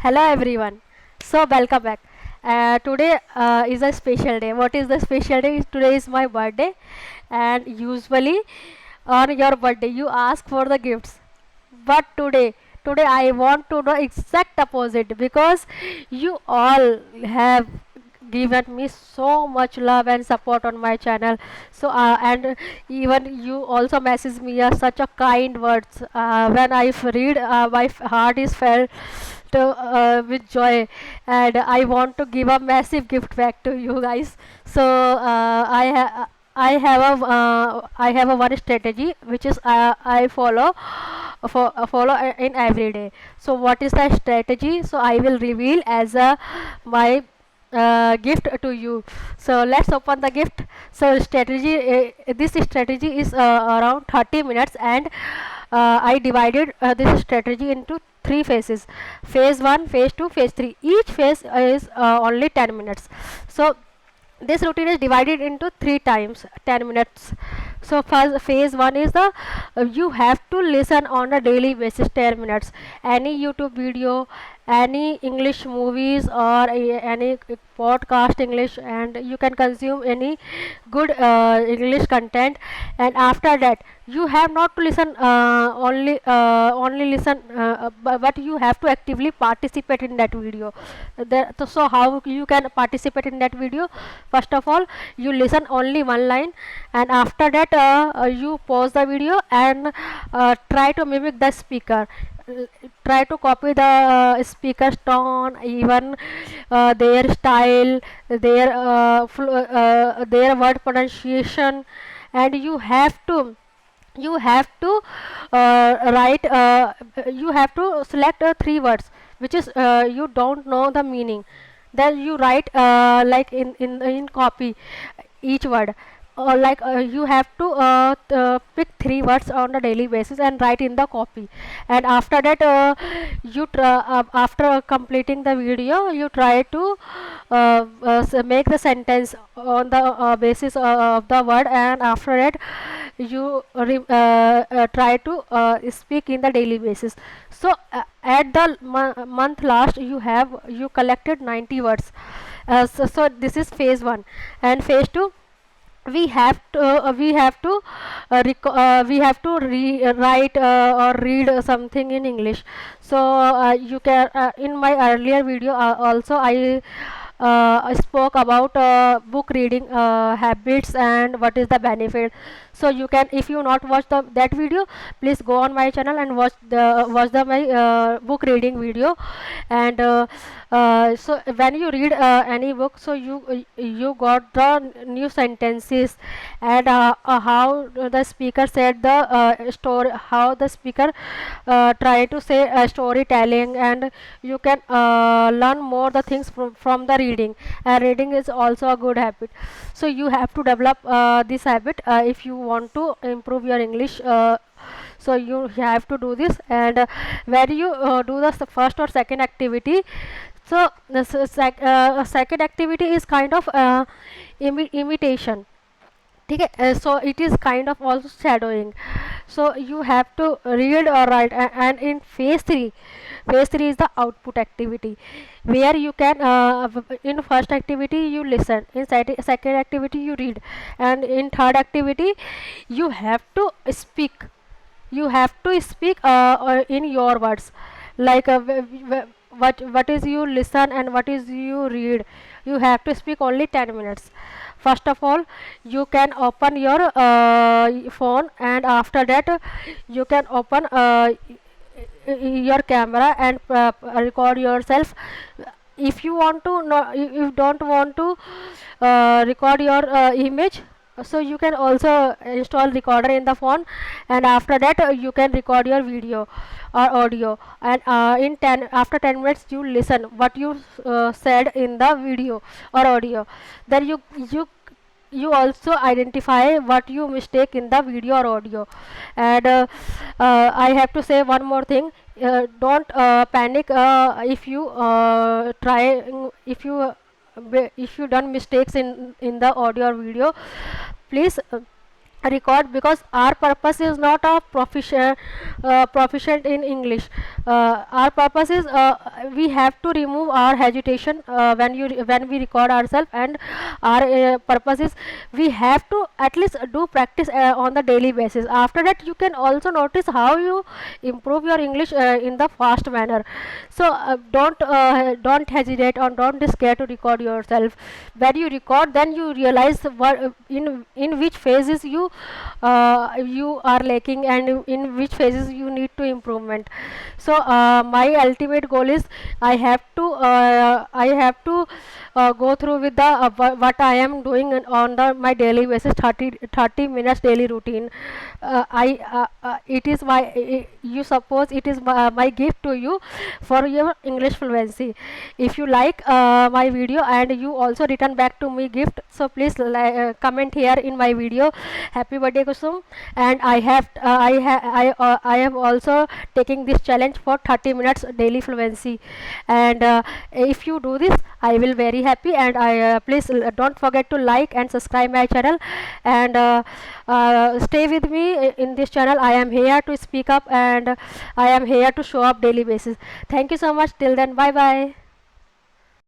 Hello everyone. So welcome back. Today is a special day. What is the special day? Today is my birthday, and usually on your birthday you ask for the gifts. But today I want to do exact opposite because you all have given me so much love and support on my channel. So and even you also message me such a kind words. When I read, my heart is felt with joy, and I want to give a massive gift back to you guys. So I have a one strategy which is I follow in every day. So what is the strategy? So I will reveal as a my gift to you. So let's open the gift. So strategy, this strategy is around 30 minutes, and I divided this strategy into three phases: phase 1, phase 2, phase 3. Each phase is only 10 minutes. So this routine is divided into three times 10 minutes. So first, phase 1 is the you have to listen on a daily basis 10 minutes, any YouTube video, any English movies, or any podcast English, and you can consume any good English content. And after that you have not to listen only listen, but you have to actively participate in that video. So how you can participate in that video? First of all, you listen only one line, and after that you pause the video and try to mimic the speaker. Try to copy the speaker's tone, even their style, their word pronunciation. And you have to write you have to select three words which is you don't know the meaning. Then you write like in copy each word, or like you have to pick three words on a daily basis and write in the copy. And after that after completing the video, you try to make the sentence on the basis of the word, and after that you try to speak in the daily basis. So at the month last, you collected 90 words. So this is phase 1. And phase 2, we have to write or read something in English. So you can in my earlier video also I spoke about book reading habits and what is the benefit. So you can, if you not watch that video, please go on my channel and watch the my book reading video. And so when you read any book, so you got the new sentences, and how the speaker said the story, how the speaker tried to say storytelling, and you can learn more the things from the reading. And reading is also a good habit. So you have to develop this habit if you want to improve your English. So you have to do this. And when you do the first or second activity, so the second activity is kind of imitation. ठीक है. So it is kind of also shadowing. So you have to read or write. And in phase 3 is the output activity, where you can in first activity you listen, in second activity you read, and in third activity you have to speak. You have to speak in your words, like what is you listen and what is you read. You have to speak only 10 minutes. First of all, you can open your phone, and after that you can open your camera and record yourself. If you want to no, if you don't want to record your image, so you can also install recorder in the phone, and after that you can record your video or audio. And in 10 after 10 minutes you listen what you said in the video or audio. Then you also identify what you mistake in the video or audio. And I have to say one more thing. Don't panic if you try if you done mistakes in the audio or video. Please record, because our purpose is not a proficient in English. Our purpose is we have to remove our hesitation when we record ourselves, and our purpose is we have to at least do practice on the daily basis. After that, you can also notice how you improve your English in the fast manner. So don't hesitate, or don't be scared to record yourself. When you record, then you realize what in which phases you are lacking, and in which phases you need to improvement. So my ultimate goal is I have to go through with the what I am doing on the my daily basis, 30 minutes daily routine. It is you suppose it is my gift to you for your English fluency. If you like my video and you also return back to me gift, so please comment here in my video, happy birthday Kusum. And I have also taking this challenge for 30 minutes daily fluency. And if you do this, I will very happy. And I please don't forget to like and subscribe my channel, and stay with me in this channel. I am here to speak up, and I am here to show up daily basis. Thank you so much. Till then, bye bye.